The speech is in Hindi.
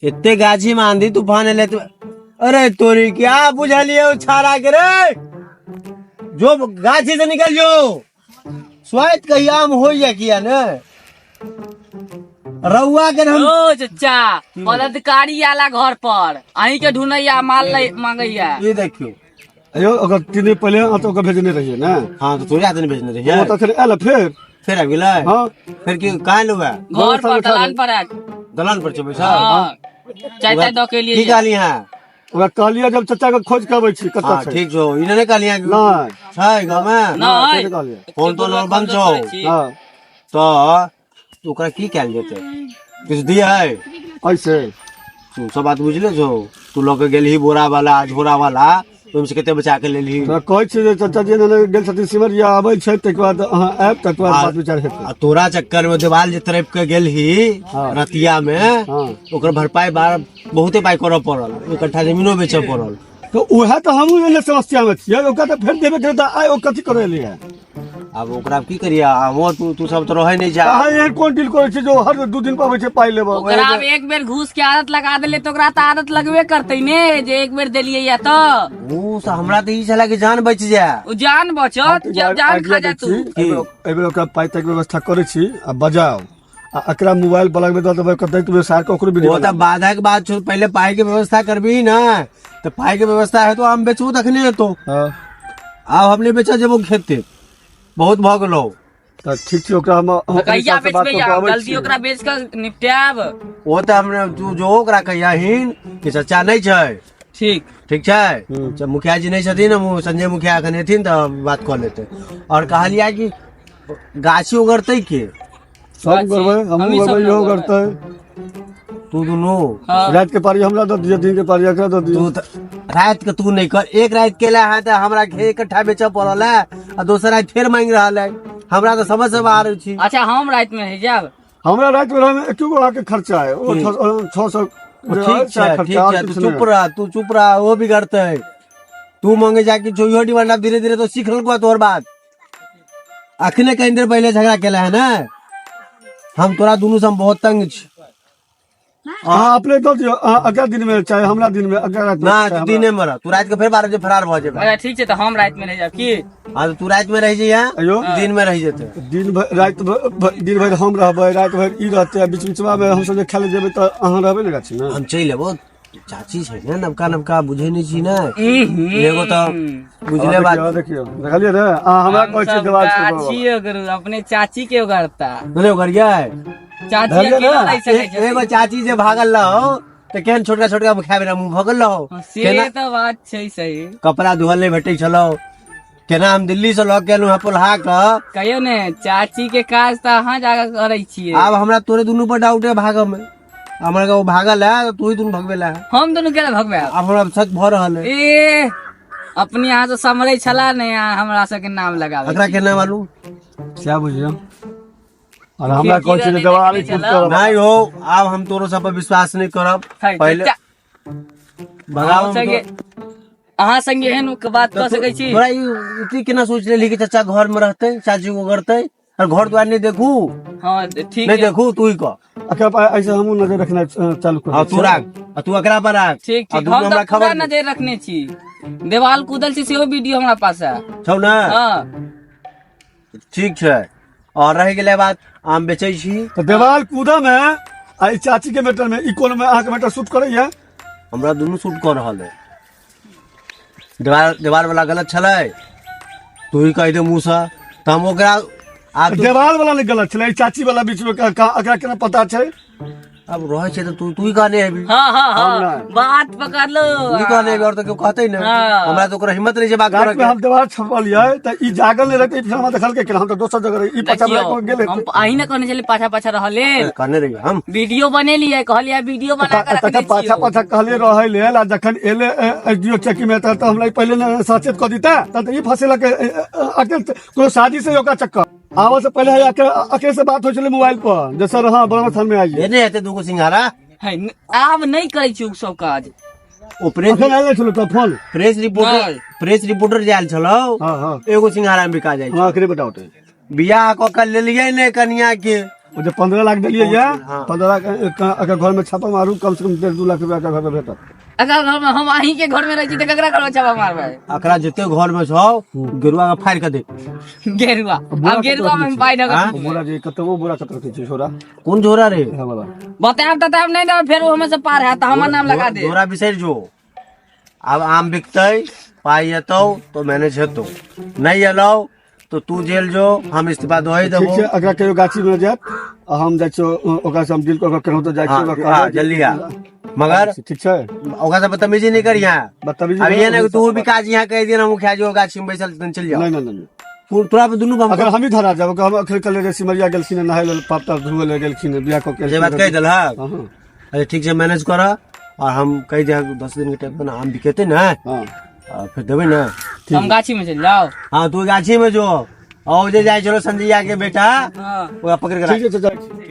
इतने गाछी में आंधी तूफान ले तो अरे तोरी क्या बुझलिए छाड़ा के रे जो गाछी से निकल जो स्वाद कहिया हम हो या किया न रउआ के हम ओ चचा पदाधिकारी आला घर पर अहीं के ढूंढैया माल मांगैया ये देखियो अयो अगर 3 दिन पहले तो ओकर भेजने रहिए ना। हाँ तो तोरी आदमी भेजने रही वो तो फिर आला फिर आ गेलै हाँ फिर की काहे लोग घर पर दलान पर दलान पर छे बैठा चाय चाय दो के लिए की कहली है ओकरा कहलिए जब चचा के खोज करबै छी कतऽ हाँ छै। ठीक छो इने ने कहली है नहीं छै गाँव में नहीं कहलिए फोन तो नंबर बंद छो हाँ तो ओकरा की कैल जेते कुछ दिया है ऐसे तू सब बात बुझले छो तू लोग के गेलही बोरा वाला झोरा वाला तुम से केते बचा के लेलही तो कहै छी जे चचा जी ने गेल छथिन सिमरिया आबै छै तक बाद अहाँ ऐब तक बाद बात विचार हेतै। आ तोरा चक्कर में देवाल जे तरफ के गेलही रतिया में हाँ ओकर भरपाई बार बहुते पाई करऽ पड़ल इकट्ठा जमीनो बेचऽ पड़ल तो उहे तो हमहू एले समस्या में छियै ओकरा तो फेर देबे करे त आइ ओ कथि करे लिए अब ओकरा की करिया वो तू सब तो रहे नहीं जा अहाँ एहन कोन डील करे छी जो हर 2 दिन पर आबै छै पाई लेबो। ओकरा अब एक बेर घूस के आदत लगा देले तो ओकरा त आदत लगबे करतै ने जे एक बेर देलिए या तो वो हमरा तो ई छला कि जान बच जाए उ जान बचत जब जान खा जा तू एबे ओकरा पाई तक व्यवस्था करे छी आ बजाओ आ एकरा मोबाइल ब्लॉक में द देबै कतै तू सार के ओकरो भी वो तो बाधा के बाद छो पहले पाई के व्यवस्था करबी ना तो पाई के व्यवस्था है तो हम बेचबो तखने तो हां अब हमने बेचा जेबो खेते बहुत भ गेलो त ठीक छै ओकरा हम कहिया बेचबे या जल्दी ओकरा बेच के निपटाब वो तो हमने तू जो ओकरा कहियाहिन कि चचा नहीं छै ठीक ठीक छै जब मुखिया जी नहीं छथिन हम संजय मुखिया अखन एथिन तो बात कर लेते और कहलिया कि गाछी उगरतै के सब करबै हमहू करबै इहो करतै तू दुनू रात के पारी हमरा द दियो दिन के पारी एकरा द दियो। रात के तू नहीं कर एक रात केला है तो हमरा घे इकट्ठा बेचऽ पड़ल है और दोसर रात फिर मांग रहा है हमरा तो समझ से बाहर छी। अच्छा हम रात में है जाब हमरा रात में रहने एक गोड़ा के खर्चा है ओ 600 ठीक है तू चुप रहा वो बिगड़ते है तू मांगे जाके जो डिमांड धीरे धीरे तो सीख लगा तोर बात अखने कहीं देर पहले झगड़ा केला है ना हम तोरा दोनों से हम बहुत तंग छी। हां अपने दो दियो अगला दिन में चाहे हमरा दिन में अगला रात में ना तू दिने में रह तू रात के फिर 12 बजे फरार भ जेबे। अच्छा ठीक है तो हम रात में रह जाब की हां तो तू रात में रह जइया अयो दिन में रह जेते दिन भर रात दिन भर हम रहबै रात भर ई रहते बीच बीच में हम सब खेले जेबै त अहाँ रहबै ने गाछी में हम चल लेबो चाची छै ने नवका नवका बुझे नहीं छी ना एगो तो बुझले बात देखियो देखलिए रे हमरा कहै छै देवाल से चाची अगर अपने चाची के उगाड़ता बोले गरिया चाची अकेला रह सकै छै एगो चाची जे भागल रहो तो केन छोटका छोटका खाए बिना मुंह भगल रहो से तो बात छै सही कपड़ा धोल नहीं भेटे छलो केना हम दिल्ली से लग गेलू है पुलहा क कहियो ने चाची के काज त अहाँ जाके करै छियै अब हमरा तोरे दुनू पर डाउट है भागम में हमरा का वो भागल है तो तू ही दुनू भगवेला है हम दोनों केना भगबै अब हमरा सच भ रहल है ए अपने यहाँ से समरे छला ने हमरा सबके नाम लगावे एकरा केना मालूम क्या बुझियो और हमरा कहै छै देवाल कुछ कर नहीं हो अब हम तोरो सब पर विश्वास नहीं करब पहले भगाओ अहाँ संगे एहन बात कर सकै छी तोरा ई केना सोच लेली कि चाचा घर में रहते चाची को करते और घर द्वार नहीं देखू हां ठीक नहीं देखू तू ही कह एकरा पर ऐसे हमहू नजर रखना चालू कर हाँ तू राख तू एकरा पर राख ठीक ठीक दुनू हम हमरा तो पूरा खबर नजर रखने छी देवाल कूदल छी सेहो वीडियो हमरा पास है छौ ना हां ठीक छै और रह गेलै बात आम बेचै छी तो देवाल कूदा में आ ई चाची के मैटर में ई कोन में आके मैटर शूट करैया हमरा दुनू शूट कर रहल है देवाल वाला गलत छलै तू ही कह दे मुँह से तो हम ओकरा देवाल वाला नहीं गलत छलै चाची वाला बीच में एकरा केना पता छै अब रहे छै तो तू ही कहने है हां हां हां बात पकड़ लो तू ही कहने है और तो क्यों कहते ना हाँ। हमरा तो ओकरा हिम्मत नहीं छै बात रात करे में हम देवाल छपलिए त ई जागल नहीं रहते फिर हम देखल के हम तो दोसर जगह ई पचा में को गेले हम आही ना कहने चले पाछा पाछा रहले कहने रही हम वीडियो बने लिए कहलिए वीडियो बना के तक रखने पाछा पाछा कहले रहे ले आ जखन एले एसडीओ चेकी में त हमरा पहले न सचेत क दिता त ई फसेला के अकेले कोनो साजिश है ओका चक्कर आवा से पहले अकेले से बात हो चले मोबाइल पर जे सर हां बड़ा थान में आइए ये नहीं हेते दूगो सिंघारा है आब नहीं करे छी उ सब काज ओ प्रेस अखन आइले छलो त फोन प्रेस रिपोर्टर जायल छलो हां हां एगो सिंघारा में बिका जाय छै हां करे बताओ बियाह क के लेलिए ने कनिया के वो जो 15 लाख दिलिए या हाँ। 15 लाख अगर घर में छापा मारू कम से कम 1.5-2 लाख रुपया का घर में भेटत। अगर घर में हम अहीं के घर में रही तो ककरा घर में छापा मारबै अकरा जते घर में छौ गेरुआ का फाड़ के दे। गेरुआ अब गेरुआ में पाई न हाँ? बोरा जे कतबो बोरा कत रखे छै छोरा कौन झोरा रे? है वाला बताएब तो हम नहीं देब, फिर वो हमें से पार है तो हमार नाम लगा दे। झोरा बिसर जो। अब आम बिकतै पाई एतौ तो मैनेज हेतौ, नहीं एलौ तो तू जेल जो, हम इस्तीफा दो ठीक देबो। छै अगर कहियो गाछी में जात आ हम जाइ छो ओकरा से हम डील कर केनहु तो जाइ हाँ, छी हाँ, जल्दी आ। मगर ठीक छै ओकरा से बदतमीजी नहीं करिया। बदतमीजी अब ये ना कि तू नहीं विकास यहाँ कह दिया मुखिया जो गाछी में बैसल तन चल जाओ। नहीं नहीं तोरा पे दुनू अगर हम ही धरा जाब हम अखन कल रे सिमरिया गेलखिन नहाय लेल पाप ताप धुए ले गेलखिन बियाह को के ये बात कह दल। हाँ अरे ठीक से मैनेज कर और हम कह दे 10 दिन के टाइम पे ना आम बिकेते ना हाँ फिर देवे ना। हम गाछी में चल जाओ। हाँ तू गाछी में जो और जे जाए चलो संजैया के बेटा हाँ वो पकड़ के ठीक है तो जाइ छी।